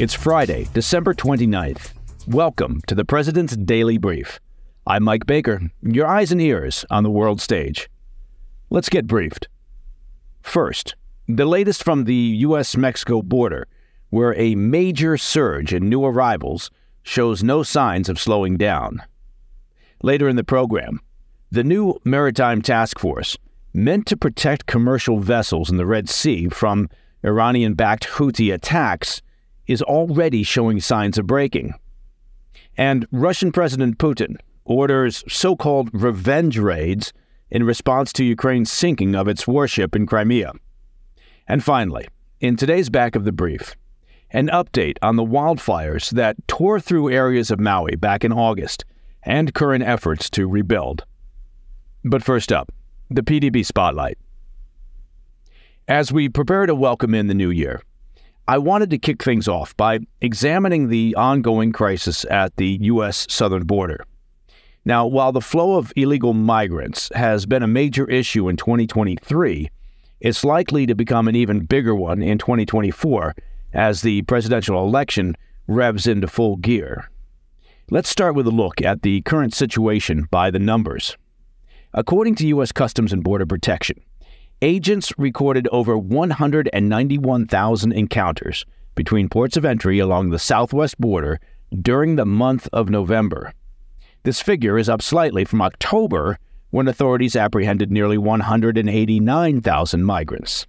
It's Friday, December 29th. Welcome to the President's Daily Brief. I'm Mike Baker, your eyes and ears on the world stage. Let's get briefed. First, the latest from the U.S.-Mexico border, where a major surge in new arrivals shows no signs of slowing down. Later in the program, the new maritime task force, meant to protect commercial vessels in the Red Sea from Iranian-backed Houthi attacks, is already showing signs of breaking. And Russian President Putin orders so-called revenge raids in response to Ukraine's sinking of its warship in Crimea. And finally, in today's back of the brief, an update on the wildfires that tore through areas of Maui back in August and current efforts to rebuild. But first up, the PDB Spotlight. As we prepare to welcome in the new year, I wanted to kick things off by examining the ongoing crisis at the U.S. southern border. Now, while the flow of illegal migrants has been a major issue in 2023, it's likely to become an even bigger one in 2024 as the presidential election revs into full gear. Let's start with a look at the current situation by the numbers. According to U.S. Customs and Border Protection, agents recorded over 191,000 encounters between ports of entry along the southwest border during the month of November. This figure is up slightly from October, when authorities apprehended nearly 189,000 migrants.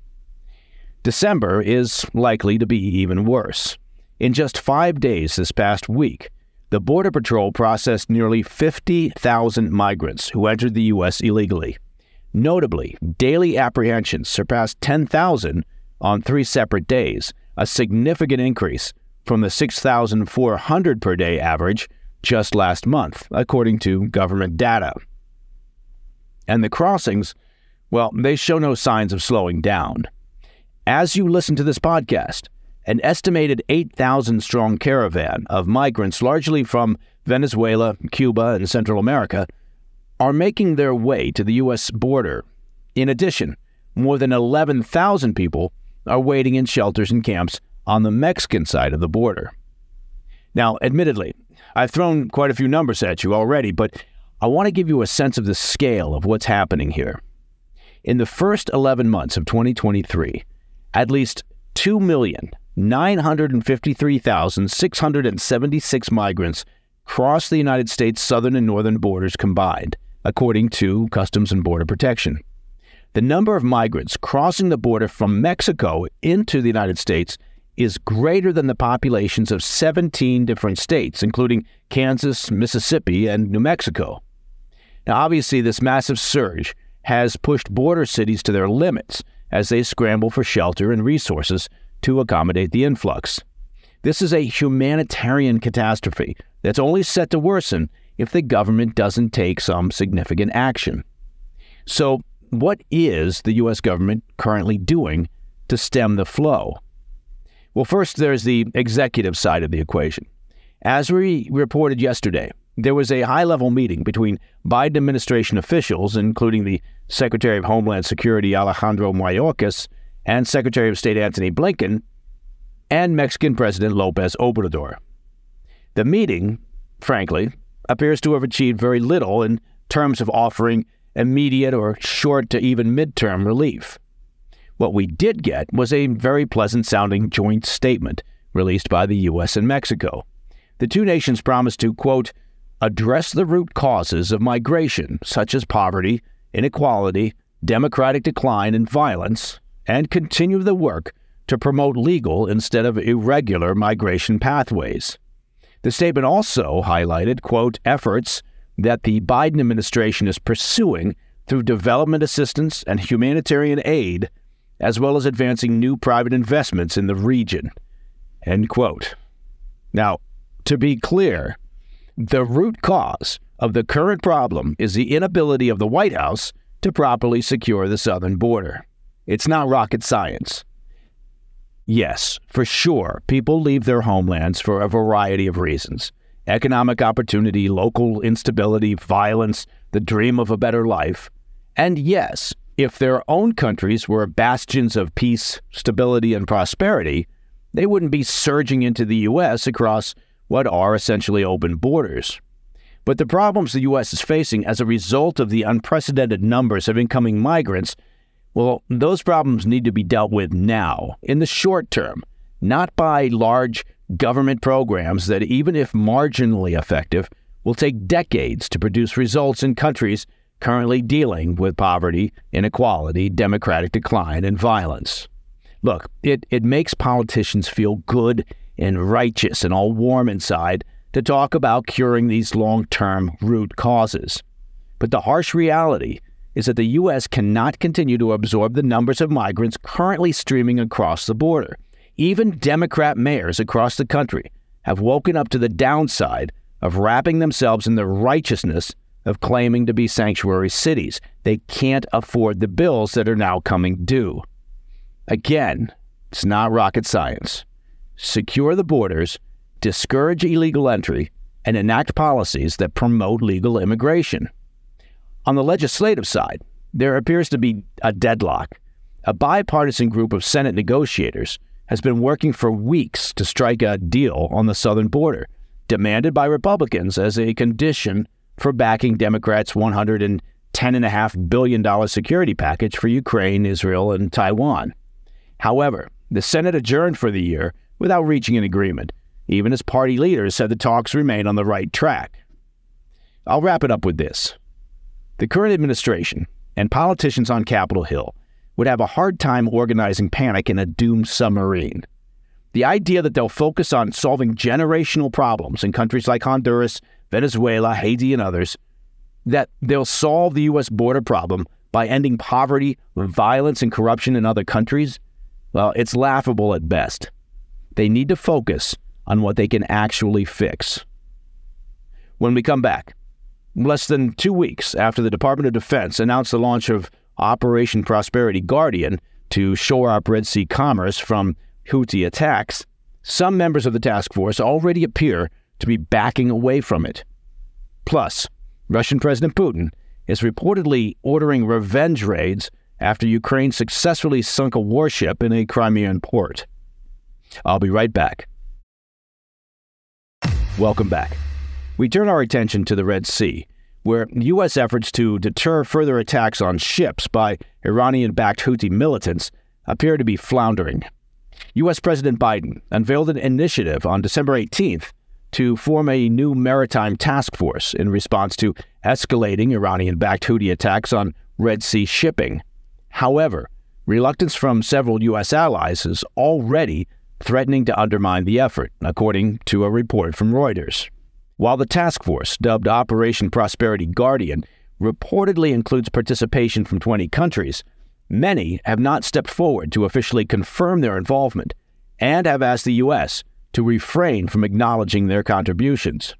December is likely to be even worse. In just 5 days this past week, the Border Patrol processed nearly 50,000 migrants who entered the U.S. illegally. Notably, daily apprehensions surpassed 10,000 on 3 separate days, a significant increase from the 6,400 per day average just last month, according to government data. And the crossings, well, they show no signs of slowing down. As you listen to this podcast, an estimated 8,000-strong caravan of migrants, largely from Venezuela, Cuba, and Central America, are making their way to the U.S. border. In addition, more than 11,000 people are waiting in shelters and camps on the Mexican side of the border. Now, admittedly, I've thrown quite a few numbers at you already, but I want to give you a sense of the scale of what's happening here. In the first 11 months of 2023, at least 2,953,676 migrants crossed the United States southern and northern borders combined, according to Customs and Border Protection. The number of migrants crossing the border from Mexico into the United States is greater than the populations of 17 different states, including Kansas, Mississippi, and New Mexico. Now, obviously, this massive surge has pushed border cities to their limits as they scramble for shelter and resources to accommodate the influx. This is a humanitarian catastrophe that's only set to worsen if the government doesn't take some significant action. So, what is the U.S. government currently doing to stem the flow? Well, first, there's the executive side of the equation. As we reported yesterday, there was a high-level meeting between Biden administration officials, including the Secretary of Homeland Security Alejandro Mayorkas and Secretary of State Antony Blinken, and Mexican President López Obrador. The meeting, frankly, appears to have achieved very little in terms of offering immediate or short to even midterm relief. What we did get was a very pleasant-sounding joint statement released by the U.S. and Mexico. The two nations promised to, quote, address the root causes of migration, such as poverty, inequality, democratic decline, and violence, and continue the work to promote legal instead of irregular migration pathways. The statement also highlighted, quote, efforts that the Biden administration is pursuing through development assistance and humanitarian aid, as well as advancing new private investments in the region, end quote. Now, to be clear, the root cause of the current problem is the inability of the White House to properly secure the southern border. It's not rocket science. Yes, for sure, people leave their homelands for a variety of reasons. Economic opportunity, local instability, violence, the dream of a better life. And yes, if their own countries were bastions of peace, stability, and prosperity, they wouldn't be surging into the U.S. across what are essentially open borders. But the problems the U.S. is facing as a result of the unprecedented numbers of incoming migrants, well, those problems need to be dealt with now, in the short term, not by large government programs that, even if marginally effective, will take decades to produce results in countries currently dealing with poverty, inequality, democratic decline, and violence. Look, it makes politicians feel good and righteous and all warm inside to talk about curing these long-term root causes. But the harsh reality is that the U.S. cannot continue to absorb the numbers of migrants currently streaming across the border. Even Democrat mayors across the country have woken up to the downside of wrapping themselves in the righteousness of claiming to be sanctuary cities. They can't afford the bills that are now coming due. Again, it's not rocket science. Secure the borders, discourage illegal entry, and enact policies that promote legal immigration. On the legislative side, there appears to be a deadlock. A bipartisan group of Senate negotiators has been working for weeks to strike a deal on the southern border, demanded by Republicans as a condition for backing Democrats' $110.5 billion security package for Ukraine, Israel, and Taiwan. However, the Senate adjourned for the year without reaching an agreement, even as party leaders said the talks remain on the right track. I'll wrap it up with this. The current administration and politicians on Capitol Hill would have a hard time organizing panic in a doomed submarine. The idea that they'll focus on solving generational problems in countries like Honduras, Venezuela, Haiti, and others, that they'll solve the U.S. border problem by ending poverty, violence, and corruption in other countries, well, it's laughable at best. They need to focus on what they can actually fix. When we come back, less than 2 weeks after the Department of Defense announced the launch of Operation Prosperity Guardian to shore up Red Sea commerce from Houthi attacks, some members of the task force already appear to be backing away from it. Plus, Russian President Putin is reportedly ordering revenge raids after Ukraine successfully sunk a warship in a Crimean port. I'll be right back. Welcome back. We turn our attention to the Red Sea, where U.S. efforts to deter further attacks on ships by Iranian-backed Houthi militants appear to be floundering. U.S. President Biden unveiled an initiative on December 18th to form a new maritime task force in response to escalating Iranian-backed Houthi attacks on Red Sea shipping. However, reluctance from several U.S. allies is already threatening to undermine the effort, according to a report from Reuters. While the task force, dubbed Operation Prosperity Guardian, reportedly includes participation from 20 countries, many have not stepped forward to officially confirm their involvement and have asked the U.S. to refrain from acknowledging their contributions.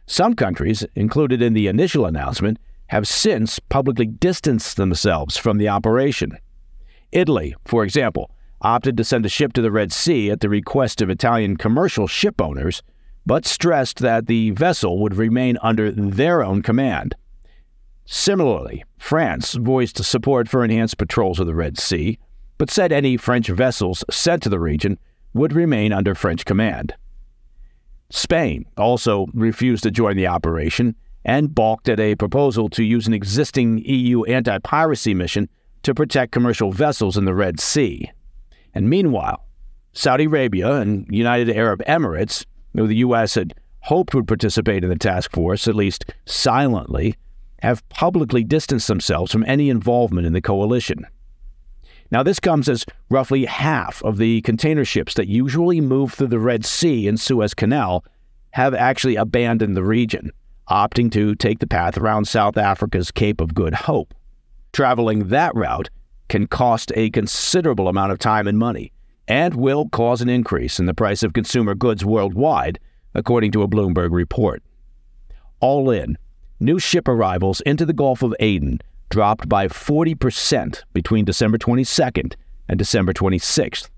Some countries, included in the initial announcement, have since publicly distanced themselves from the operation. Italy, for example, opted to send a ship to the Red Sea at the request of Italian commercial ship owners, but stressed that the vessel would remain under their own command. Similarly, France voiced support for enhanced patrols of the Red Sea, but said any French vessels sent to the region would remain under French command. Spain also refused to join the operation and balked at a proposal to use an existing EU anti-piracy mission to protect commercial vessels in the Red Sea. And meanwhile, Saudi Arabia and United Arab Emirates, who the U.S. had hoped would participate in the task force, at least silently, have publicly distanced themselves from any involvement in the coalition. Now, this comes as roughly half of the container ships that usually move through the Red Sea and Suez Canal have actually abandoned the region, opting to take the path around South Africa's Cape of Good Hope. Traveling that route can cost a considerable amount of time and money, and will cause an increase in the price of consumer goods worldwide, according to a Bloomberg report. All in, new ship arrivals into the Gulf of Aden dropped by 40% between December 22nd and December 26th.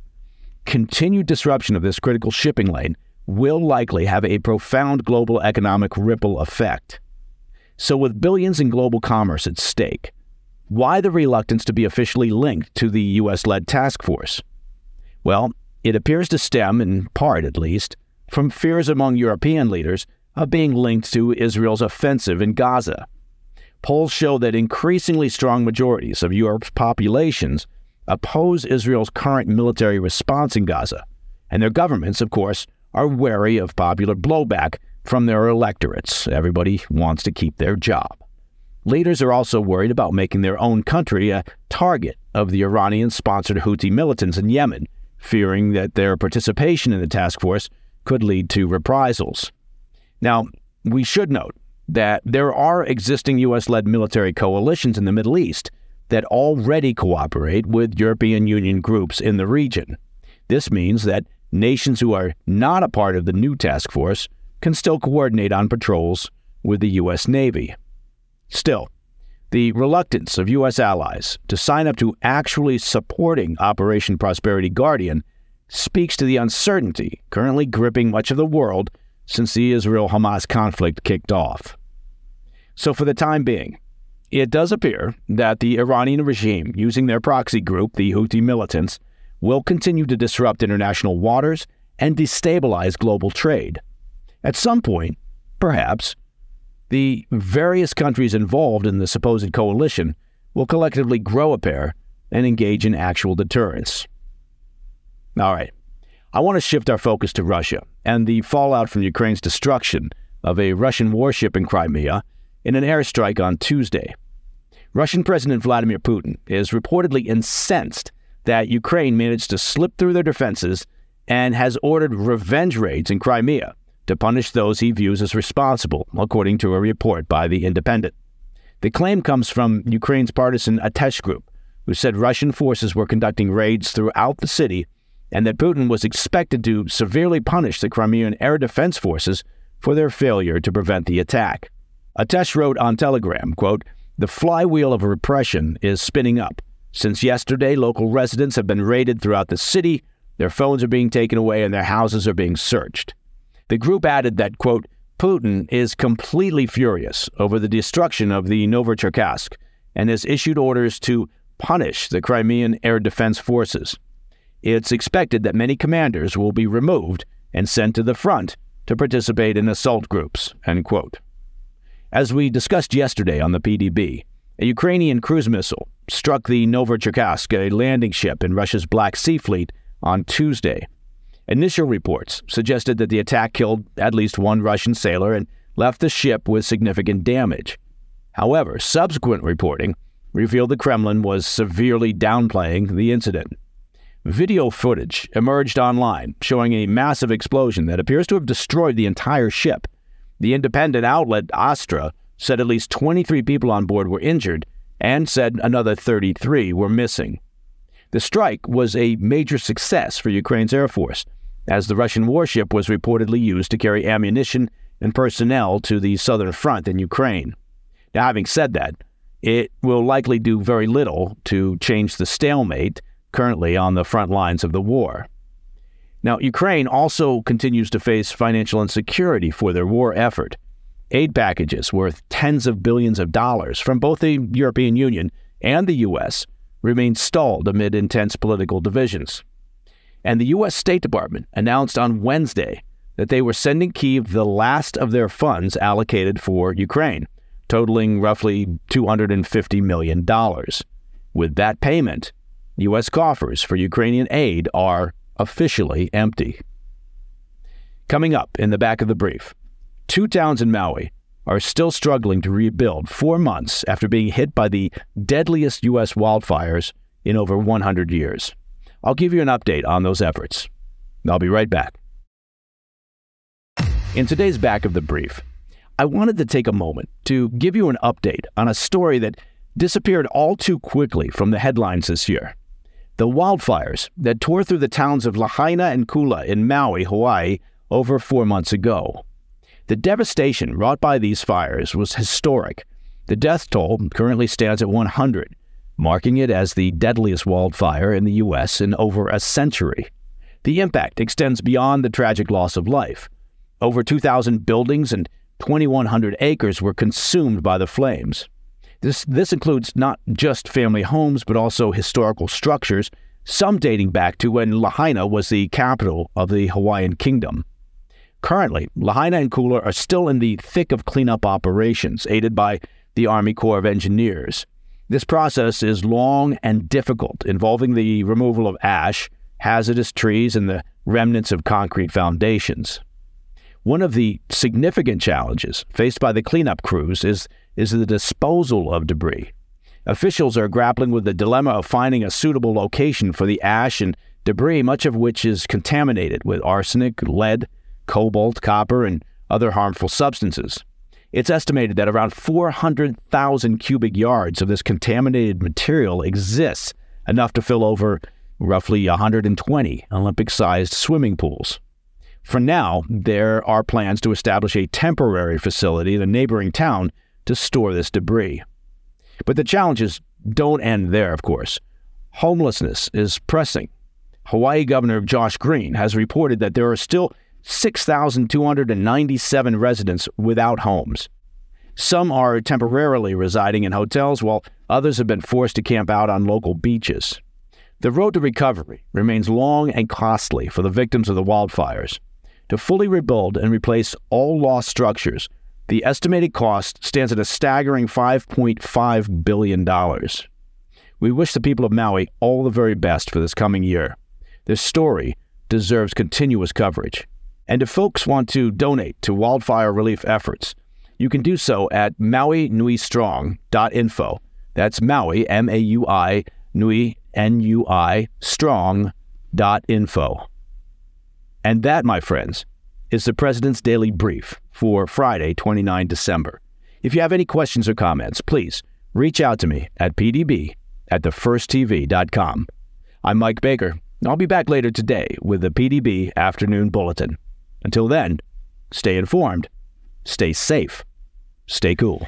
Continued disruption of this critical shipping lane will likely have a profound global economic ripple effect. So with billions in global commerce at stake, why the reluctance to be officially linked to the U.S.-led task force? Well, It appears to stem, in part at least, from fears among European leaders of being linked to Israel's offensive in Gaza. Polls show that increasingly strong majorities of Europe's populations oppose Israel's current military response in Gaza, and their governments, of course, are wary of popular blowback from their electorates. Everybody wants to keep their job. Leaders are also worried about making their own country a target of the Iranian-sponsored Houthi militants in Yemen, fearing that their participation in the task force could lead to reprisals. Now, we should note that there are existing U.S.-led military coalitions in the Middle East that already cooperate with European Union groups in the region. This means that nations who are not a part of the new task force can still coordinate on patrols with the U.S. Navy. Still, the reluctance of U.S. allies to sign up to actually supporting Operation Prosperity Guardian speaks to the uncertainty currently gripping much of the world since the Israel-Hamas conflict kicked off. So for the time being, it does appear that the Iranian regime, using their proxy group, the Houthi militants, will continue to disrupt international waters and destabilize global trade. At some point, perhaps, the various countries involved in the supposed coalition will collectively grow a pair and engage in actual deterrence. All right, I want to shift our focus to Russia and the fallout from Ukraine's destruction of a Russian warship in Crimea in an airstrike on Tuesday. Russian President Vladimir Putin is reportedly incensed that Ukraine managed to slip through their defenses and has ordered revenge raids in Crimea to punish those he views as responsible, according to a report by The Independent. The claim comes from Ukraine's partisan Atesh group, who said Russian forces were conducting raids throughout the city and that Putin was expected to severely punish the Crimean air defense forces for their failure to prevent the attack. Atesh wrote on Telegram, quote, "The flywheel of repression is spinning up. Since yesterday, local residents have been raided throughout the city, their phones are being taken away, and their houses are being searched." The group added that, quote, "Putin is completely furious over the destruction of the Novocherkassk and has issued orders to punish the Crimean air defense forces. It's expected that many commanders will be removed and sent to the front to participate in assault groups," end quote. As we discussed yesterday on the PDB, a Ukrainian cruise missile struck the Novocherkassk, a landing ship in Russia's Black Sea Fleet, on Tuesday. Initial reports suggested that the attack killed at least one Russian sailor and left the ship with significant damage. However, subsequent reporting revealed the Kremlin was severely downplaying the incident. Video footage emerged online showing a massive explosion that appears to have destroyed the entire ship. The independent outlet Astra said at least 23 people on board were injured and said another 33 were missing. The strike was a major success for Ukraine's Air Force, as the Russian warship was reportedly used to carry ammunition and personnel to the southern front in Ukraine. Now, having said that, it will likely do very little to change the stalemate currently on the front lines of the war. Now, Ukraine also continues to face financial insecurity for their war effort. Aid packages worth tens of billions of dollars from both the European Union and the U.S. remain stalled amid intense political divisions. And the U.S. State Department announced on Wednesday that they were sending Kyiv the last of their funds allocated for Ukraine, totaling roughly $250 million. With that payment, U.S. coffers for Ukrainian aid are officially empty. Coming up in the back of the brief, 2 towns in Maui are still struggling to rebuild 4 months after being hit by the deadliest U.S. wildfires in over 100 years. I'll give you an update on those efforts. I'll be right back. In today's back of the brief, I wanted to take a moment to give you an update on a story that disappeared all too quickly from the headlines this year. The wildfires that tore through the towns of Lahaina and Kula in Maui, Hawaii, over 4 months ago. The devastation wrought by these fires was historic. The death toll currently stands at 100, marking it as the deadliest wildfire in the U.S. in over a century. The impact extends beyond the tragic loss of life. Over 2,000 buildings and 2,100 acres were consumed by the flames. This includes not just family homes, but also historical structures some dating back to when Lahaina was the capital of the Hawaiian kingdom. Currently, Lahaina and Kula are still in the thick of cleanup operations, aided by the Army Corps of Engineers. This process is long and difficult, involving the removal of ash, hazardous trees, and the remnants of concrete foundations. One of the significant challenges faced by the cleanup crews is the disposal of debris. Officials are grappling with the dilemma of finding a suitable location for the ash and debris, much of which is contaminated with arsenic, lead, cobalt, copper, and other harmful substances. It's estimated that around 400,000 cubic yards of this contaminated material exists, enough to fill over roughly 120 Olympic-sized swimming pools. For now, there are plans to establish a temporary facility in a neighboring town to store this debris. But the challenges don't end there, of course. Homelessness is pressing. Hawaii Governor Josh Green has reported that there are still 6,297 residents without homes. Some are temporarily residing in hotels, while others have been forced to camp out on local beaches. The road to recovery remains long and costly for the victims of the wildfires. To fully rebuild and replace all lost structures, the estimated cost stands at a staggering $5.5 billion. We wish the people of Maui all the very best for this coming year. This story deserves continuous coverage. And if folks want to donate to wildfire relief efforts, you can do so at mauinuistrong.info. That's Maui, M-A-U-I, Nui, N-U-I, strong.info. And that, my friends, is the President's Daily Brief for Friday, 29 December. If you have any questions or comments, please reach out to me at pdb@thefirsttv.com. I'm Mike Baker. I'll be back later today with the PDB Afternoon Bulletin. Until then, stay informed, stay safe, stay cool.